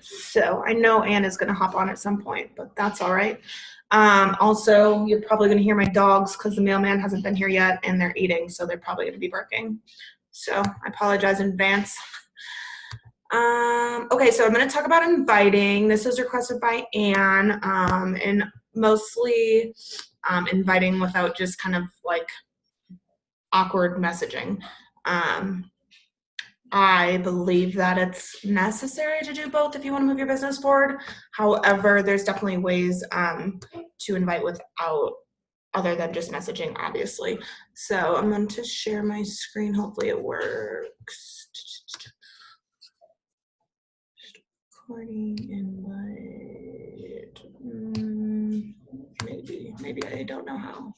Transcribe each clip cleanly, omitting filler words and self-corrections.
So I know Anne is going to hop on at some point, but that's all right. Also, you're probably going to hear my dogs because the mailman hasn't been here yet and they're eating, so they're probably going to be barking. So I apologize in advance. Okay, so I'm going to talk about inviting. This is requested by Anne, and mostly inviting without just kind of like awkward messaging. I believe that it's necessary to do both if you want to move your business forward. However, there's definitely ways to invite without other than just messaging, obviously. So I'm going to share my screen. Hopefully it works. Recording invite. Maybe I don't know how.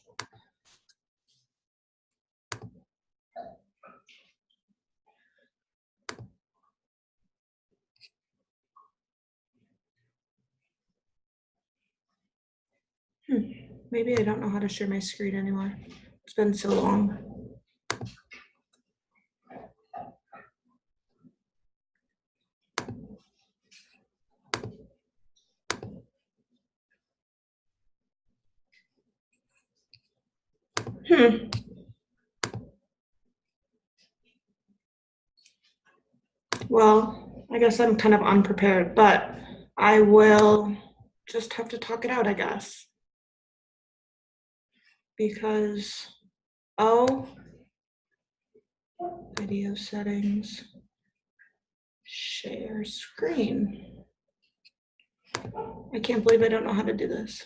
Maybe I don't know how to share my screen anymore. It's been so long. Well, I guess I'm kind of unprepared, but I will just have to talk it out, I guess. Because, video settings, share screen. I can't believe I don't know how to do this.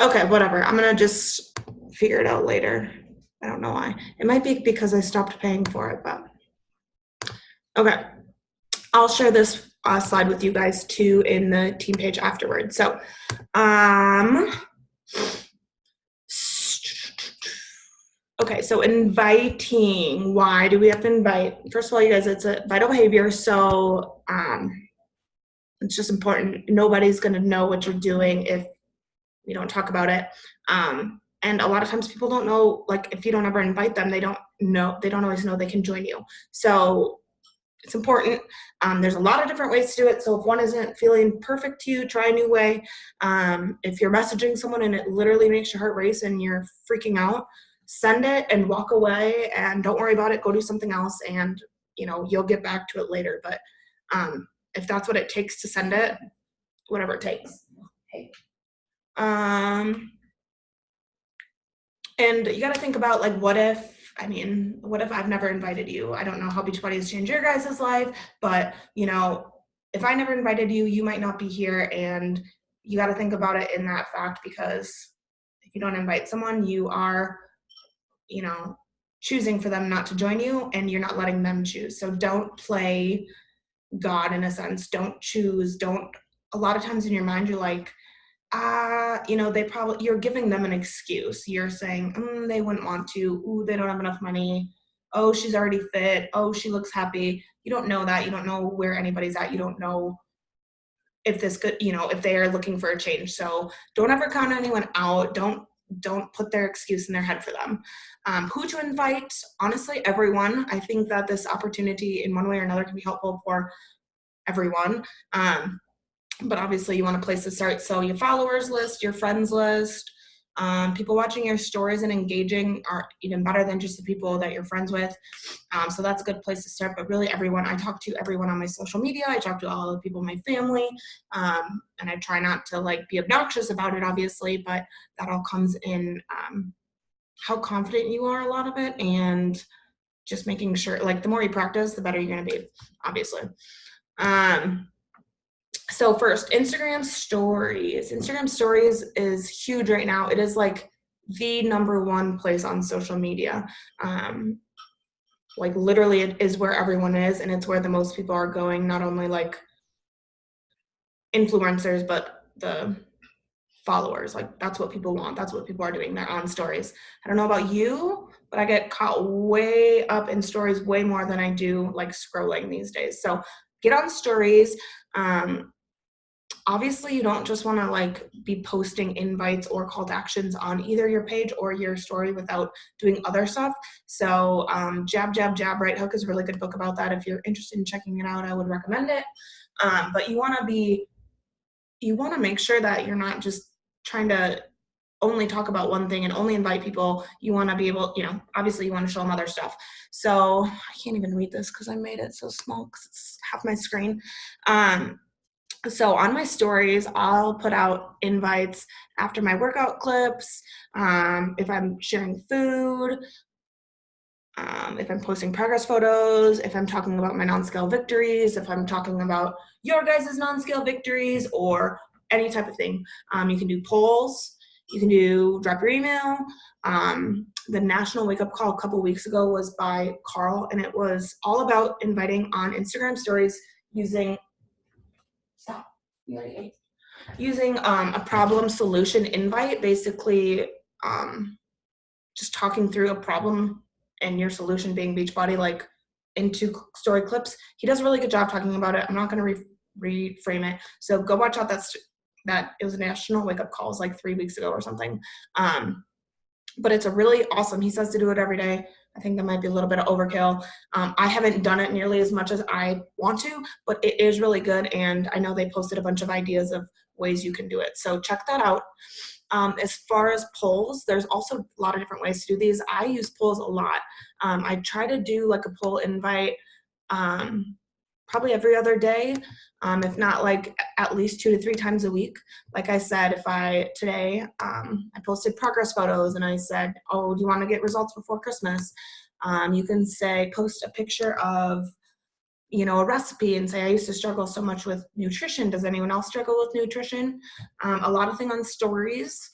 Okay, whatever. I'm going to just figure it out later. I don't know why. It might be because I stopped paying for it, but okay. I'll share this slide with you guys too in the team page afterwards. So, okay, so inviting. Why do we have to invite? First of all, you guys, it's a vital behavior, so it's just important. Nobody's going to know what you're doing if you don't talk about it. And a lot of times people don't know, like if you don't ever invite them, they don't always know they can join you. So it's important. There's a lot of different ways to do it. So if one isn't feeling perfect to you, try a new way. If you're messaging someone and it literally makes your heart race and you're freaking out, send it and walk away and don't worry about it. Go do something else and you'll get back to it later. But if that's what it takes to send it, whatever it takes. Okay. And you got to think about like, what if I've never invited you? I don't know how Beachbody has changed your guys' life, but if I never invited you, you might not be here. And you got to think about it in that fact, because if you don't invite someone, you are, choosing for them not to join you and you're not letting them choose. So don't play God in a sense. Don't choose. A lot of times in your mind, you're like, you're giving them an excuse. You're saying, they wouldn't want to. Ooh, they don't have enough money. Oh, she's already fit. Oh, she looks happy. You don't know that. You don't know where anybody's at. You don't know if this could, if they are looking for a change. So don't ever count anyone out. Don't put their excuse in their head for them. Who to invite? Honestly, everyone. I think that this opportunity in one way or another can be helpful for everyone. But obviously you want a place to start. So your followers list, your friends list, people watching your stories and engaging are even better than just the people that you're friends with. So that's a good place to start. But really everyone, I talk to everyone on my social media. I talk to all the people in my family. And I try not to be obnoxious about it, obviously, but that all comes in how confident you are, a lot of it, and just making sure, the more you practice, the better you're going to be, obviously. So first, Instagram stories. Instagram stories is huge right now. It is the number one place on social media. Literally it is where everyone is, and it's where the most people are going, not only influencers, but the followers. That's what people want. That's what people are doing. They're on stories. I don't know about you, but I get caught way up in stories way more than I do scrolling these days. So get on stories. Obviously, you don't just want to be posting invites or call to actions on either your page or your story without doing other stuff. So Jab, Jab, Jab, Right Hook is a really good book about that. If you're interested in checking it out, I would recommend it. But you want to make sure that you're not just trying to only talk about one thing and only invite people. You want to be able, obviously you want to show them other stuff. So I can't even read this because I made it so small because it's half my screen. So on my stories, I'll put out invites after my workout clips, if I'm sharing food, if I'm posting progress photos, if I'm talking about my non-scale victories, if I'm talking about your guys' non-scale victories, or any type of thing. You can do polls, you can do drop your email. The National Wake Up Call a couple weeks ago was by Carl, and it was all about inviting on Instagram stories using a problem solution invite, basically just talking through a problem and your solution being Beachbody, like into story clips. He does a really good job talking about it. I'm not going to reframe it. So go watch out that it was a National Wake Up Calls like 3 weeks ago or something. But it's a really awesome, he says to do it every day. I think that might be a little bit of overkill. I haven't done it nearly as much as I want to, but it is really good. And I know they posted a bunch of ideas of ways you can do it. So check that out. As far as polls, there's also a lot of different ways to do these. I use polls a lot. I try to do like a poll invite probably every other day, if not like at least 2 to 3 times a week. Like I said, today I posted progress photos and I said, oh, do you want to get results before Christmas? You can post a picture of a recipe and say, I used to struggle so much with nutrition. Does anyone else struggle with nutrition? A lot of things on stories.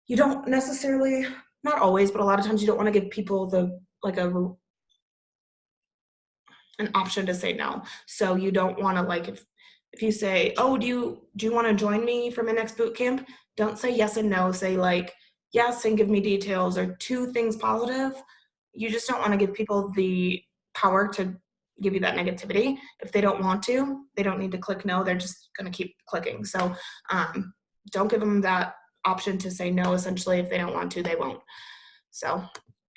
You don't necessarily, not always, but a lot of times you don't want to give people an option to say no. So you don't want to if you say, oh, do you want to join me for my next boot camp? Don't say yes and no. Say yes and give me details, or 2 things positive. You just don't want to give people the power to give you that negativity. If they don't want to, they don't need to click no. They're just going to keep clicking. So don't give them that option to say no. Essentially, if they don't want to, they won't. So,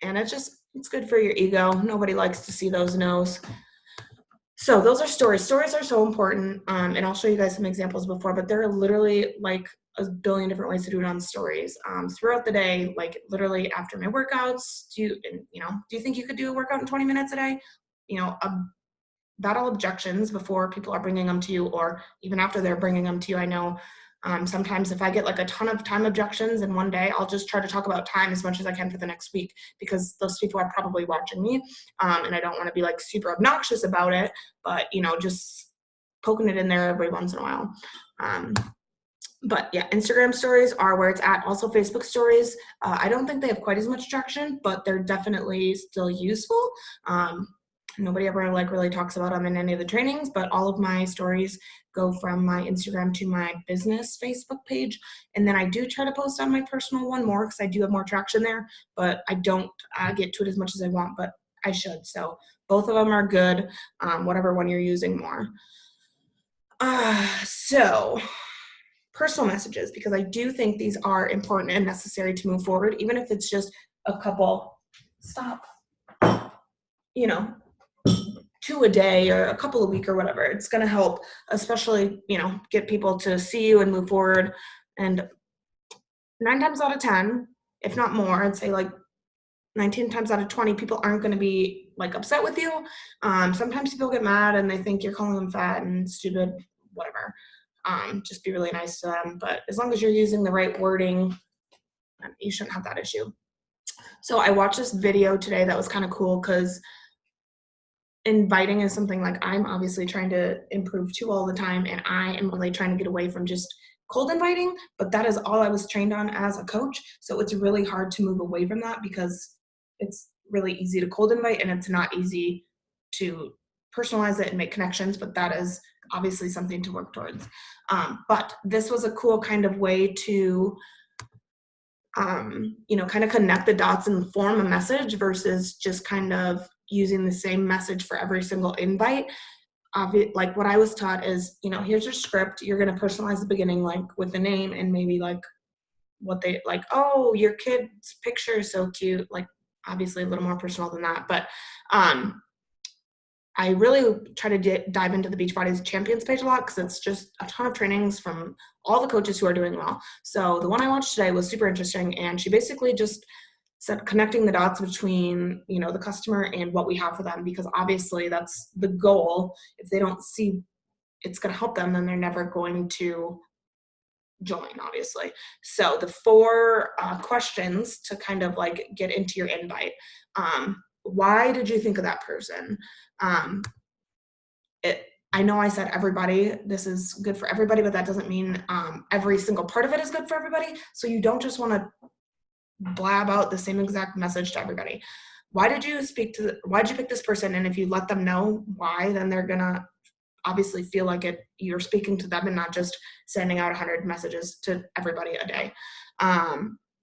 and it's good for your ego. Nobody likes to see those no's. So those are stories. Stories are so important. And I'll show you guys some examples before, but there are literally like a billion different ways to do it on stories throughout the day, like literally after my workouts. Do you think you could do a workout in 20 minutes a day? Battle objections before people are bringing them to you, or even after they're bringing them to you. I know sometimes if I get like a ton of time objections in one day, I'll just try to talk about time as much as I can for the next week, because those people are probably watching me, and I don't want to be like super obnoxious about it, but just poking it in there every once in a while. But yeah, Instagram stories are where it's at. Also Facebook stories. I don't think they have quite as much traction, but they're definitely still useful. Nobody ever really talks about them in any of the trainings, but all of my stories go from my Instagram to my business Facebook page. And then I do try to post on my personal one more because I do have more traction there, but I don't get to it as much as I want, but I should. So both of them are good, whatever one you're using more. So personal messages, because I do think these are important and necessary to move forward, even if it's just a couple, 2 a day or a couple a week or whatever. It's going to help, especially, get people to see you and move forward. And 9 times out of 10, if not more, I'd say 19 times out of 20, people aren't going to be upset with you. Sometimes people get mad and they think you're calling them fat and stupid, whatever. Just be really nice to them. But as long as you're using the right wording, you shouldn't have that issue. So I watched this video today that was kind of cool, because inviting is something I'm obviously trying to improve to all the time, and I am really trying to get away from just cold inviting, but that is all I was trained on as a coach. So it's really hard to move away from that, because it's really easy to cold invite and it's not easy to personalize it and make connections, but that is obviously something to work towards. But this was a cool kind of way to kind of connect the dots and form a message versus just kind of using the same message for every single invite. What I was taught is, here's your script. You're going to personalize the beginning, with the name and maybe what they oh, your kid's picture is so cute. Obviously a little more personal than that, but I really try to dive into the Beachbody Champions page a lot because it's just a ton of trainings from all the coaches who are doing well. So the one I watched today was super interesting, and she basically just said connecting the dots between, you know, the customer and what we have for them, because obviously that's the goal. If they don't see it's going to help them, then they're never going to join, obviously. So the 4 questions to kind of like get into your invite. Why did you think of that person? Um, I know I said everybody, this is good for everybody, but that doesn't mean every single part of it is good for everybody. So you don't just want to blab out the same exact message to everybody. Why'd you pick this person? And if you let them know why, then they're gonna obviously feel like you're speaking to them and not just sending out 100 messages to everybody a day.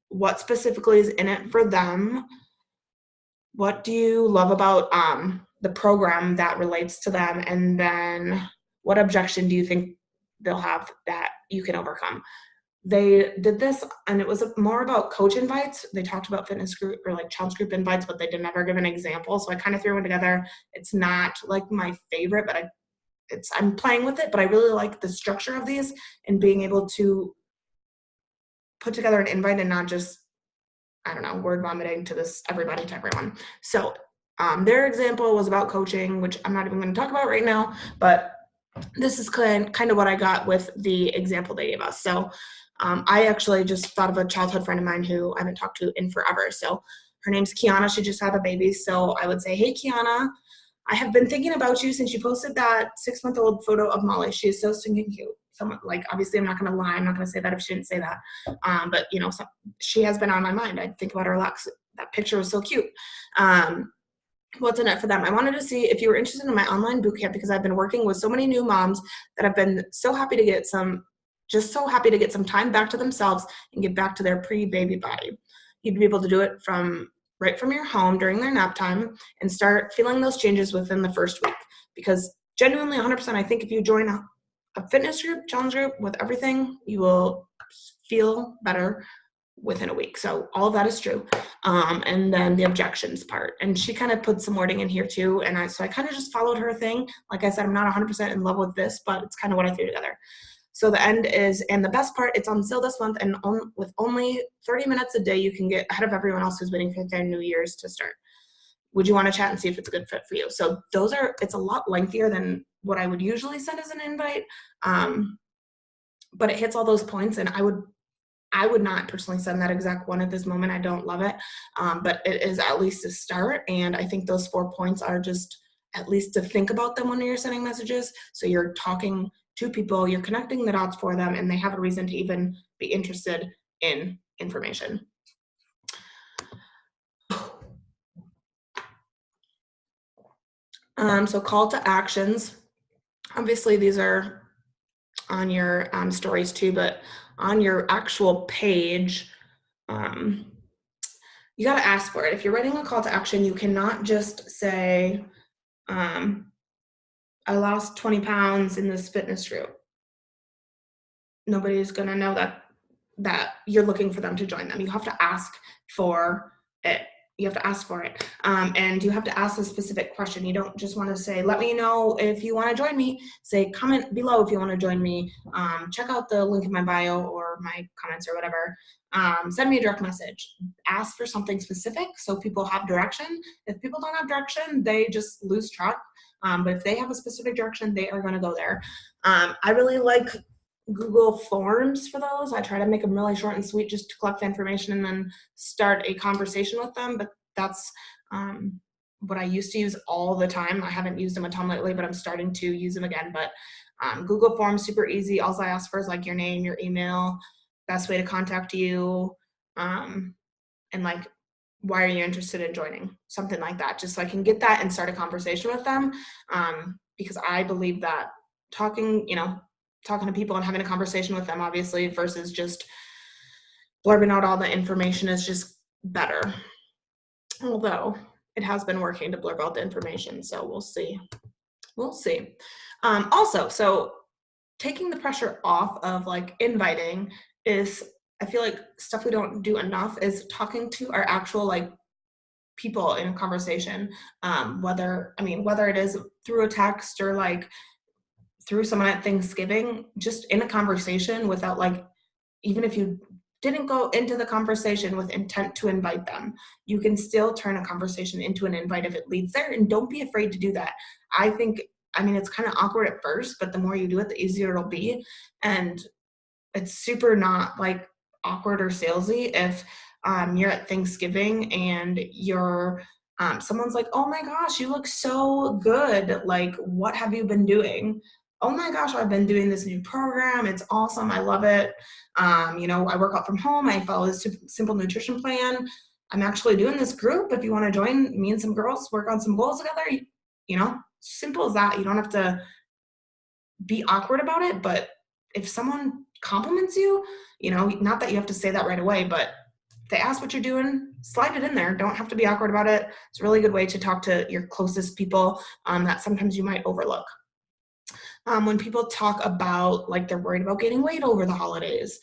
What specifically is in it for them? What do you love about the program that relates to them? And then what objection do you think they'll have that you can overcome? They did this, and it was more about coach invites. They talked about fitness group or like challenge group invites, but they did never give an example. So I kind of threw one together. It's not like my favorite, but I'm playing with it, but I really like the structure of these and being able to put together an invite and not just, I don't know, word vomiting to everybody to everyone. So their example was about coaching, which I'm not even going to talk about right now, but this is kind of what I got with the example they gave us. So I actually just thought of a childhood friend of mine who I haven't talked to in forever. So her name's Kiana. She just had a baby. So I would say, hey, Kiana, I have been thinking about you since you posted that 6-month-old photo of Molly. She is so stinking cute. Someone, like, obviously I'm not going to lie. I'm not going to say that if she didn't say that. But, you know, she has been on my mind. I think about her a lot. That picture was so cute. What's in it for them? I wanted to see if you were interested in my online bootcamp because I've been working with so many new moms that have been so happy to get some time back to themselves and get back to their pre-baby body. You'd be able to do it right from your home during their nap time and start feeling those changes within the first week. Because genuinely 100%, I think if you join a fitness group, challenge group with everything, you will feel better within a week. So all of that is true. And then the objections part. And she kind of put some wording in here too. And I kind of just followed her thing. Like I said, I'm not 100% in love with this, but it's kind of what I threw together. So the end is, and the best part, it's on sale this month, and with only 30 minutes a day, you can get ahead of everyone else who's waiting for their New Year's to start. Would you want to chat and see if it's a good fit for you? So it's a lot lengthier than what I would usually send as an invite, but it hits all those points, and I would not personally send that exact one at this moment. I don't love it, but it is at least a start, and I think those 4 points are just at least to think about them when you're sending messages. So you're talking to people, you're connecting the dots for them, and they have a reason to even be interested in information. So call to actions. Obviously, these are on your stories too, but on your actual page, you got to ask for it. If you're writing a call to action, you cannot just say, I lost 20 pounds in this fitness group. Nobody's going to know that you're looking for them to join them. You have to ask for it. You have to ask for it. And you have to ask a specific question. You don't just want to say, let me know if you want to join me. Say, comment below if you want to join me. Check out the link in my bio or my comments or whatever. Send me a direct message. Ask for something specific so people have direction. If people don't have direction, they just lose track. But if they have a specific direction, they are going to go there. I really like Google Forms for those. I try to make them really short and sweet just to collect the information and then start a conversation with them. But that's what I used to use all the time. I haven't used them a ton lately, but I'm starting to use them again. But Google Forms, super easy. All I ask for is like your name, your email, best way to contact you, and like, why are you interested in joining? Something like that, just so I can get that and start a conversation with them. Because I believe that talking to people and having a conversation with them, obviously, versus just blurbing out all the information is just better. Although it has been working to blurb out the information, so we'll see. Also, so taking the pressure off of like inviting is, I feel like stuff we don't do enough is talking to our actual like people in a conversation, whether it is through a text or like through someone at Thanksgiving, just in a conversation without like, even if you didn't go into the conversation with intent to invite them, you can still turn a conversation into an invite if it leads there. And don't be afraid to do that. I think, it's kind of awkward at first, but the more you do it, the easier it'll be. And it's super not like awkward or salesy if you're at Thanksgiving and you're someone's like, oh my gosh, you look so good. Like, what have you been doing? Oh my gosh, I've been doing this new program. It's awesome. I love it. I work out from home. I follow a simple nutrition plan. I'm actually doing this group. If you want to join me and some girls, work on some goals together, simple as that. You don't have to be awkward about it, but if someone compliments you, not that you have to say that right away, but if they ask what you're doing, slide it in there. Don't have to be awkward about it. It's a really good way to talk to your closest people that sometimes you might overlook. When people talk about like they're worried about gaining weight over the holidays,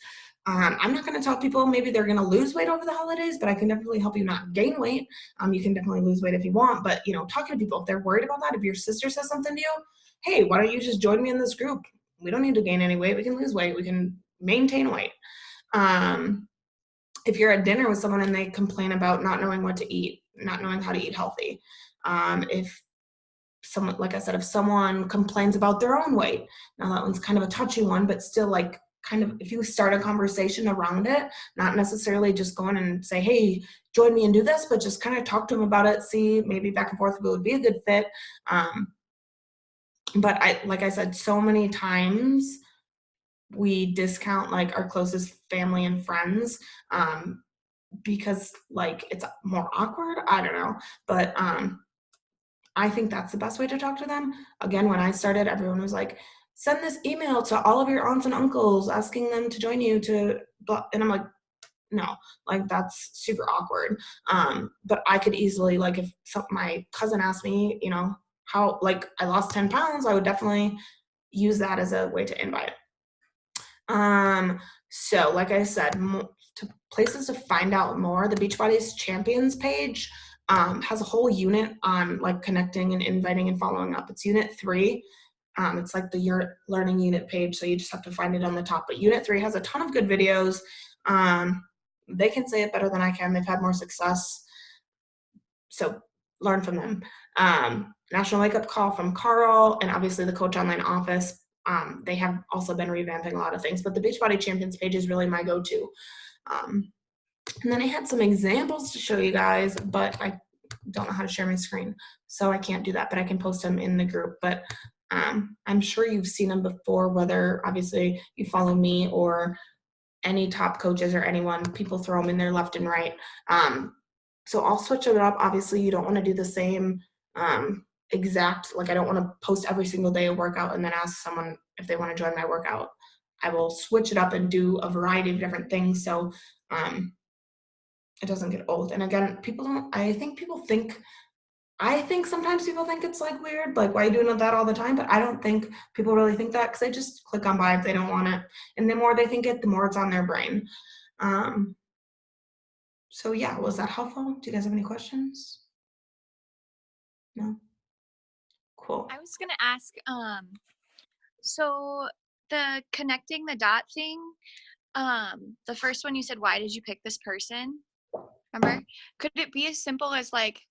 I'm not going to tell people maybe they're going to lose weight over the holidays, but I can definitely help you not gain weight. You can definitely lose weight if you want, but talking to people, if they're worried about that, if your sister says something to you, hey, why don't you just join me in this group? We don't need to gain any weight. We can lose weight. We can maintain weight. If you're at dinner with someone and they complain about not knowing what to eat, not knowing how to eat healthy, if someone, like I said, if someone complains about their own weight, now that one's kind of a touchy one, but still like kind of, if you start a conversation around it, not necessarily just going and say, hey, join me and do this, but just kind of talk to them about it, see maybe back and forth if it would be a good fit. But like I said, so many times we discount like our closest family and friends because like it's more awkward. I don't know, but I think that's the best way to talk to them. Again, when I started, everyone was like, send this email to all of your aunts and uncles asking them to join you to blah. And I'm like, no, like that's super awkward. But I could easily, like if my cousin asked me, how like I lost 10 pounds, I would definitely use that as a way to invite. So like I said, to places to find out more, the Beachbodies Champions page has a whole unit on like connecting and inviting and following up. It's unit 3. It's like the your learning unit page, so you just have to find it on the top. But unit 3 has a ton of good videos. They can say it better than I can. They've had more success. So learn from them. National Wake Up Call from Carl, and obviously the Coach Online Office. They have also been revamping a lot of things, but the Beachbody Champions page is really my go-to. And then I had some examples to show you guys, but I don't know how to share my screen, so I can't do that, but I can post them in the group. But I'm sure you've seen them before, whether obviously you follow me or any top coaches or anyone, people throw them in there left and right. So I'll switch it up. Obviously you don't want to do the same exact, like I don't want to post every single day a workout and then ask someone if they want to join my workout. I will switch it up and do a variety of different things so it doesn't get old. And again, I think sometimes people think it's like weird, like why are you doing that all the time? But I don't think people really think that, because they just click on buy if they don't want it. And the more they think it, the more it's on their brain. So yeah, was that helpful? Do you guys have any questions? No? Cool. I was gonna ask, so the connecting the dot thing, the first one you said, why did you pick this person? Remember? Could it be as simple as like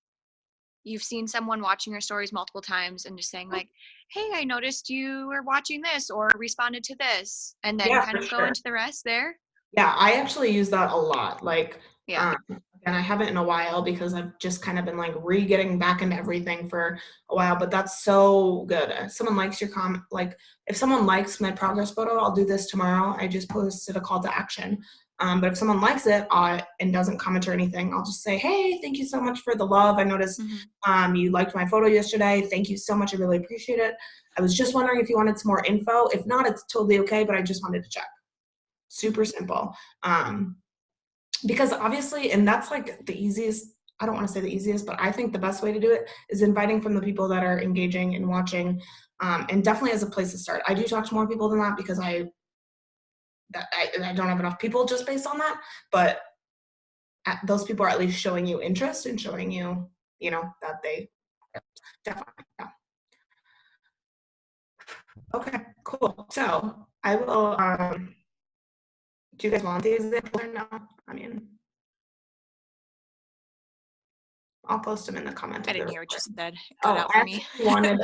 you've seen someone watching your stories multiple times and just saying like, hey, I noticed you were watching this or responded to this, and then Yeah, kind for of go sure. into the rest there? Yeah, I actually use that a lot. Like, Yeah. and I haven't in a while because I've just kind of been like getting back into everything for a while, but that's so good. If someone likes your comment, like if someone likes my progress photo, I'll do this tomorrow. I just posted a call to action. But if someone likes it and doesn't comment or anything, I'll just say, hey, thank you so much for the love. I noticed you liked my photo yesterday. Thank you so much. I really appreciate it. I was just wondering if you wanted some more info. If not, it's totally okay, but I just wanted to check. Super simple. Because obviously, and that's like the easiest, I don't want to say the easiest, but I think the best way to do it is inviting from the people that are engaging and watching, and definitely as a place to start. I do talk to more people than that because I don't have enough people just based on that, but those people are at least showing you interest and showing you, you know, that they definitely, yeah. Okay, cool. So I will, do you guys want the example or no? I mean, I'll post them in the comment. I of the didn't hear what you recording. said. Cut Oh, out I for me. actually wanted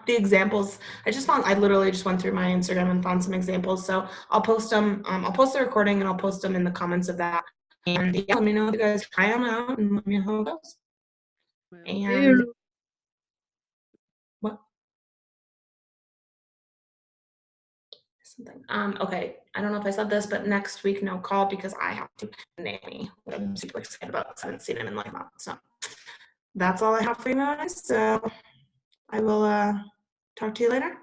the examples. I literally just went through my Instagram and found some examples. So I'll post them. I'll post the recording and I'll post them in the comments of that. And yeah, let me know if you guys try them out and let me know how it goes. And what? Something. Okay. I don't know if I said this, but next week no call because I have to nanny. I'm super excited about. I haven't seen him in like months. So that's all I have for you guys. So I will talk to you later.